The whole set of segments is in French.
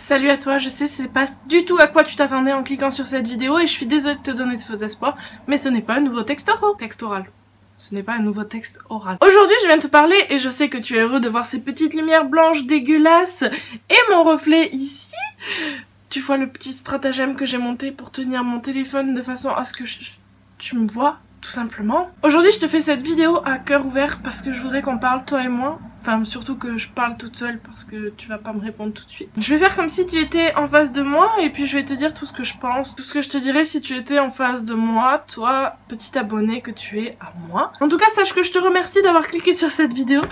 Salut à toi, je sais c'est pas du tout à quoi tu t'attendais en cliquant sur cette vidéo et je suis désolée de te donner de faux espoirs, mais ce n'est pas un nouveau texte oral. Ce n'est pas un nouveau texte oral. Aujourd'hui je viens te parler et je sais que tu es heureux de voir ces petites lumières blanches dégueulasses et mon reflet ici. Tu vois le petit stratagème que j'ai monté pour tenir mon téléphone de façon à ce que tu me vois tout simplement. Aujourd'hui je te fais cette vidéo à cœur ouvert parce que je voudrais qu'on parle toi et moi. Enfin surtout que je parle toute seule parce que tu vas pas me répondre tout de suite. Je vais faire comme si tu étais en face de moi et puis je vais te dire tout ce que je pense, tout ce que je te dirais si tu étais en face de moi, toi petit abonné que tu es à moi. En tout cas sache que je te remercie d'avoir cliqué sur cette vidéo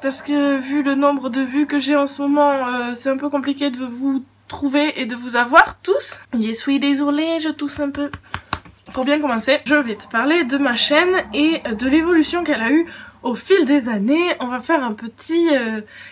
parce que vu le nombre de vues que j'ai en ce moment c'est un peu compliqué de vous trouver et de vous avoir tous. Je suis désolée, je tousse un peu. Pour bien commencer, je vais te parler de ma chaîne et de l'évolution qu'elle a eue au fil des années. On va faire un petit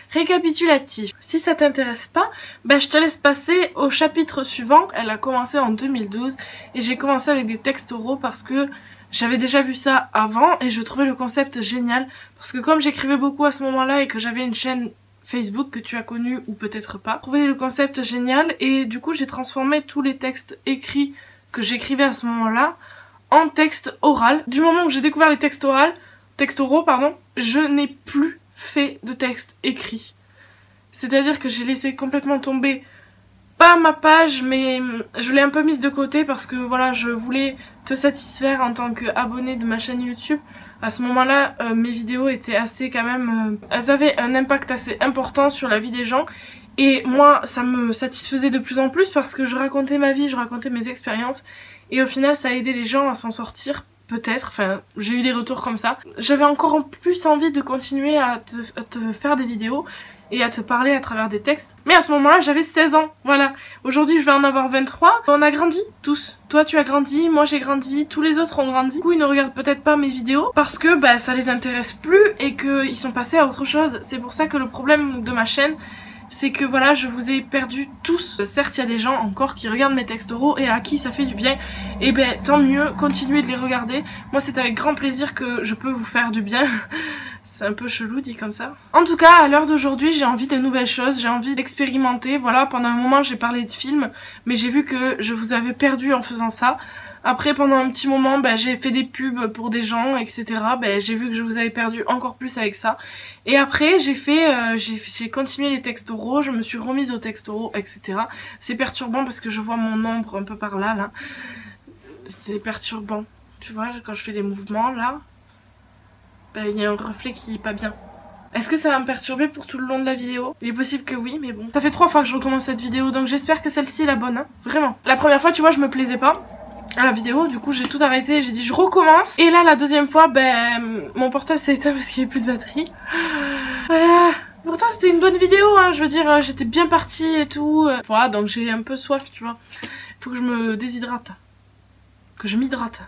récapitulatif. Si ça t'intéresse pas, je te laisse passer au chapitre suivant. Elle a commencé en 2012 et j'ai commencé avec des textes oraux parce que j'avais déjà vu ça avant et je trouvais le concept génial. Parce que comme j'écrivais beaucoup à ce moment-là et que j'avais une chaîne Facebook que tu as connue ou peut-être pas, je trouvais le concept génial et du coup j'ai transformé tous les textes écrits que j'écrivais à ce moment-là en texte oral. Du moment où j'ai découvert les textes oraux, je n'ai plus fait de texte écrit. C'est-à-dire que j'ai laissé complètement tomber, pas ma page, mais je l'ai un peu mise de côté parce que voilà, je voulais te satisfaire en tant qu'abonné de ma chaîne YouTube. À ce moment-là, mes vidéos étaient assez quand même... elles avaient un impact assez important sur la vie des gens. Et moi, ça me satisfaisait de plus en plus parce que je racontais ma vie, je racontais mes expériences. Et au final, ça a aidé les gens à s'en sortir, peut-être. Enfin, j'ai eu des retours comme ça. J'avais encore plus envie de continuer à te faire des vidéos et à te parler à travers des textes. Mais à ce moment-là, j'avais 16 ans, voilà. Aujourd'hui, je vais en avoir 23. On a grandi, tous. Toi, tu as grandi, moi j'ai grandi, tous les autres ont grandi. Du coup, ils ne regardent peut-être pas mes vidéos parce que ça les intéresse plus et qu'ils sont passés à autre chose. C'est pour ça que le problème de ma chaîne, c'est que voilà, je vous ai perdu tous. Certes, il y a des gens encore qui regardent mes textes oraux et à qui ça fait du bien. Et tant mieux, continuez de les regarder. Moi, c'est avec grand plaisir que je peux vous faire du bien. C'est un peu chelou dit comme ça. En tout cas, à l'heure d'aujourd'hui, j'ai envie de nouvelles choses, j'ai envie d'expérimenter. Voilà, pendant un moment, j'ai parlé de films, mais j'ai vu que je vous avais perdu en faisant ça. Après, pendant un petit moment, j'ai fait des pubs pour des gens, etc. J'ai vu que je vous avais perdu encore plus avec ça. Et après, j'ai continué les textes oraux, je me suis remise aux textes oraux, etc. C'est perturbant parce que je vois mon ombre un peu par là, là. C'est perturbant. Tu vois, quand je fais des mouvements, là, il y a un reflet qui est pas bien. Est-ce que ça va me perturber pour tout le long de la vidéo? Il est possible que oui, mais bon. Ça fait 3 fois que je recommence cette vidéo, donc j'espère que celle-ci est la bonne, hein. Vraiment. La première fois, tu vois, je me plaisais pas à la vidéo, du coup j'ai tout arrêté, j'ai dit je recommence. Et là la deuxième fois, mon portable s'est éteint parce qu'il n'y avait plus de batterie. Voilà. Pourtant c'était une bonne vidéo, hein, je veux dire, j'étais bien partie et tout. Voilà, donc j'ai un peu soif, tu vois. Faut que je me déshydrate. Que je m'hydrate.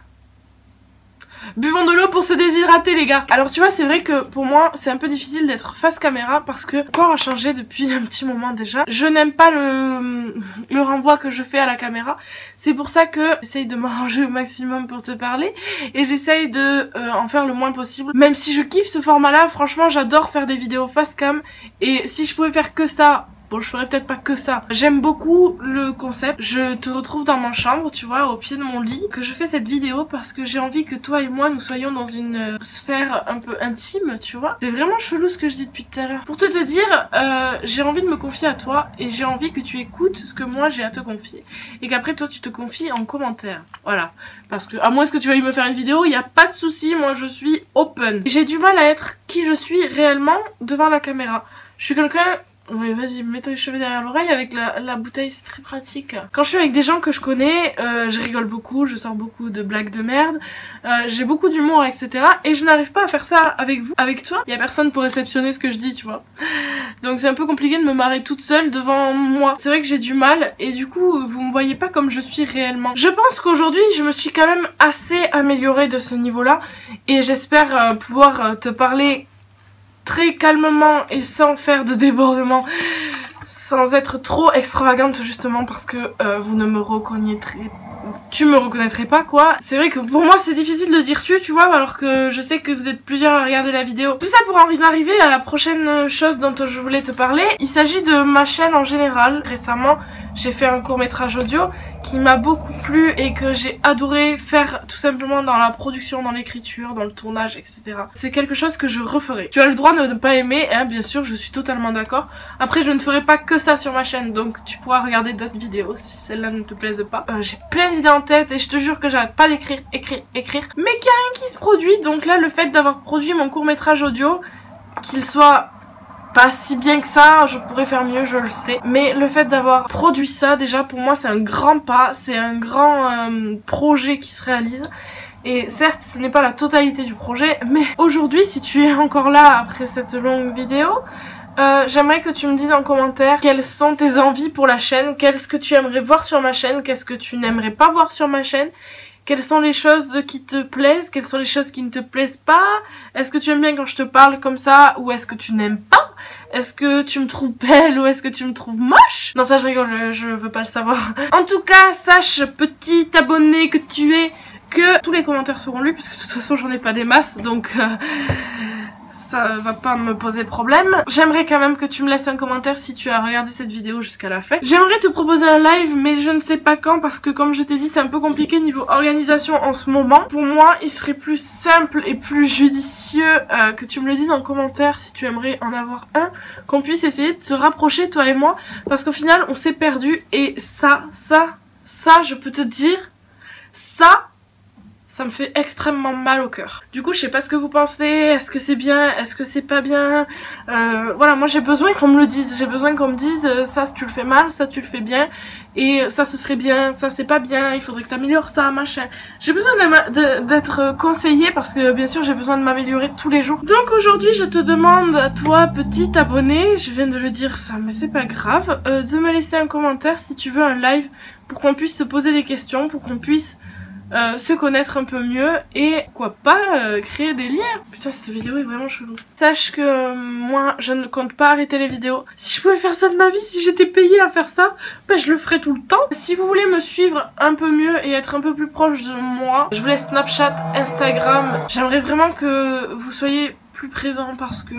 Buvons de l'eau pour se déshydrater les gars. Alors tu vois, c'est vrai que pour moi c'est un peu difficile d'être face caméra parce que le corps a changé depuis un petit moment déjà. Je n'aime pas le renvoi que je fais à la caméra. C'est pour ça que j'essaye de m'arranger au maximum pour te parler et j'essaye de en faire le moins possible. Même si je kiffe ce format là, franchement j'adore faire des vidéos face cam et si je pouvais faire que ça... Bon, je ferais peut-être pas que ça. J'aime beaucoup le concept. Je te retrouve dans ma chambre, tu vois, au pied de mon lit. Que je fais cette vidéo parce que j'ai envie que toi et moi, nous soyons dans une sphère un peu intime, tu vois. C'est vraiment chelou ce que je dis depuis tout à l'heure. Pour te dire, j'ai envie de me confier à toi et j'ai envie que tu écoutes ce que moi j'ai à te confier. Et qu'après, toi, tu te confies en commentaire. Voilà. Parce que, à moins que tu veuilles me faire une vidéo, il n'y a pas de souci, moi je suis open. J'ai du mal à être qui je suis réellement devant la caméra. Je suis quelqu'un... Oui, vas-y, mets-toi les cheveux derrière l'oreille avec la bouteille, c'est très pratique. Quand je suis avec des gens que je connais, je rigole beaucoup, je sors beaucoup de blagues de merde, j'ai beaucoup d'humour, etc. Et je n'arrive pas à faire ça avec vous. Avec toi, il y a personne pour réceptionner ce que je dis, tu vois. Donc c'est un peu compliqué de me marrer toute seule devant moi. C'est vrai que j'ai du mal et du coup, vous me voyez pas comme je suis réellement. Je pense qu'aujourd'hui, je me suis quand même assez améliorée de ce niveau-là et j'espère pouvoir te parler très calmement et sans faire de débordement, sans être trop extravagante justement parce que vous ne me reconnaîtrez tu me reconnaîtrais pas quoi. C'est vrai que pour moi c'est difficile de dire tu vois, alors que je sais que vous êtes plusieurs à regarder la vidéo. Tout ça pour en arriver à la prochaine chose dont je voulais te parler. Il s'agit de ma chaîne en général. Récemment j'ai fait un court-métrage audio qui m'a beaucoup plu et que j'ai adoré faire tout simplement dans la production, dans l'écriture, dans le tournage, etc. C'est quelque chose que je referai. Tu as le droit de ne pas aimer, hein, bien sûr, je suis totalement d'accord. Après, je ne ferai pas que ça sur ma chaîne, donc tu pourras regarder d'autres vidéos si celle-là ne te plaise pas. J'ai plein d'idées en tête et je te jure que j'arrête pas d'écrire, mais qu'il n'y a rien qui se produit. Donc là, le fait d'avoir produit mon court-métrage audio, qu'il soit pas si bien que ça, je pourrais faire mieux, je le sais. Mais le fait d'avoir produit ça, déjà, pour moi, c'est un grand pas. C'est un grand projet qui se réalise. Et certes, ce n'est pas la totalité du projet, mais aujourd'hui, si tu es encore là après cette longue vidéo, j'aimerais que tu me dises en commentaire quelles sont tes envies pour la chaîne, qu'est-ce que tu aimerais voir sur ma chaîne, qu'est-ce que tu n'aimerais pas voir sur ma chaîne. Quelles sont les choses qui te plaisent, quelles sont les choses qui ne te plaisent pas? Est-ce que tu aimes bien quand je te parle comme ça ou est-ce que tu n'aimes pas? Est-ce que tu me trouves belle ou est-ce que tu me trouves moche? Non, ça je rigole, je veux pas le savoir. En tout cas, sache, petit abonné que tu es, que tous les commentaires seront lus puisque de toute façon j'en ai pas des masses, donc ça va pas me poser problème. J'aimerais quand même que tu me laisses un commentaire si tu as regardé cette vidéo jusqu'à la fin. J'aimerais te proposer un live mais je ne sais pas quand parce que comme je t'ai dit c'est un peu compliqué niveau organisation en ce moment. Pour moi il serait plus simple et plus judicieux que tu me le dises en commentaire si tu aimerais en avoir un, qu'on puisse essayer de se rapprocher toi et moi parce qu'au final on s'est perdu et ça je peux te dire, ça me fait extrêmement mal au cœur. Du coup, je sais pas ce que vous pensez, est-ce que c'est bien, est-ce que c'est pas bien. Voilà, moi j'ai besoin qu'on me le dise, j'ai besoin qu'on me dise ça tu le fais mal, ça tu le fais bien, et ça ce serait bien, ça c'est pas bien, il faudrait que t'améliores ça, machin. J'ai besoin d'être conseillée parce que bien sûr j'ai besoin de m'améliorer tous les jours. Donc aujourd'hui je te demande à toi petit abonné, je viens de le dire ça mais c'est pas grave, de me laisser un commentaire si tu veux un live pour qu'on puisse se poser des questions, pour qu'on puisse se connaître un peu mieux et pourquoi pas créer des liens. Putain cette vidéo est vraiment chelou. Sache que moi je ne compte pas arrêter les vidéos. Si je pouvais faire ça de ma vie, si j'étais payée à faire ça, ben je le ferais tout le temps. Si vous voulez me suivre un peu mieux et être un peu plus proche de moi, je vous laisse Snapchat, Instagram. J'aimerais vraiment que vous soyez plus présents parce que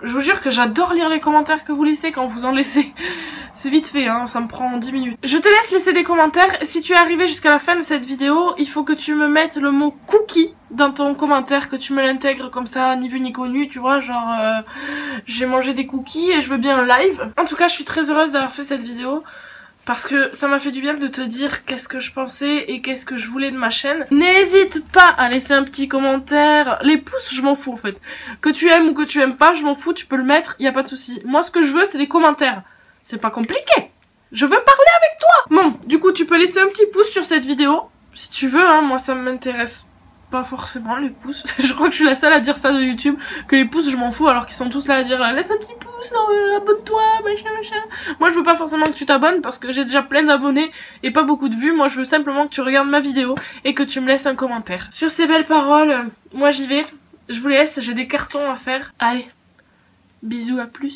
je vous jure que j'adore lire les commentaires que vous laissez quand vous en laissez. C'est vite fait, hein, ça me prend 10 minutes. Je te laisse laisser des commentaires. Si tu es arrivé jusqu'à la fin de cette vidéo, il faut que tu me mettes le mot cookie dans ton commentaire, que tu me l'intègres comme ça, ni vu ni connu, tu vois, genre j'ai mangé des cookies et je veux bien un live. En tout cas, je suis très heureuse d'avoir fait cette vidéo. Parce que ça m'a fait du bien de te dire qu'est-ce que je pensais et qu'est-ce que je voulais de ma chaîne. N'hésite pas à laisser un petit commentaire. Les pouces, je m'en fous en fait. Que tu aimes ou que tu aimes pas, je m'en fous, tu peux le mettre, y a pas de souci. Moi ce que je veux c'est des commentaires. C'est pas compliqué. Je veux parler avec toi. Bon, du coup tu peux laisser un petit pouce sur cette vidéo. Si tu veux, hein, moi ça m'intéresse pas forcément les pouces. Je crois que je suis la seule à dire ça de YouTube, que les pouces je m'en fous alors qu'ils sont tous là à dire laisse un petit pouce, abonne-toi, machin. Moi je veux pas forcément que tu t'abonnes parce que j'ai déjà plein d'abonnés et pas beaucoup de vues. Moi je veux simplement que tu regardes ma vidéo et que tu me laisses un commentaire. Sur ces belles paroles, moi j'y vais, je vous laisse, j'ai des cartons à faire. Allez, bisous, à plus.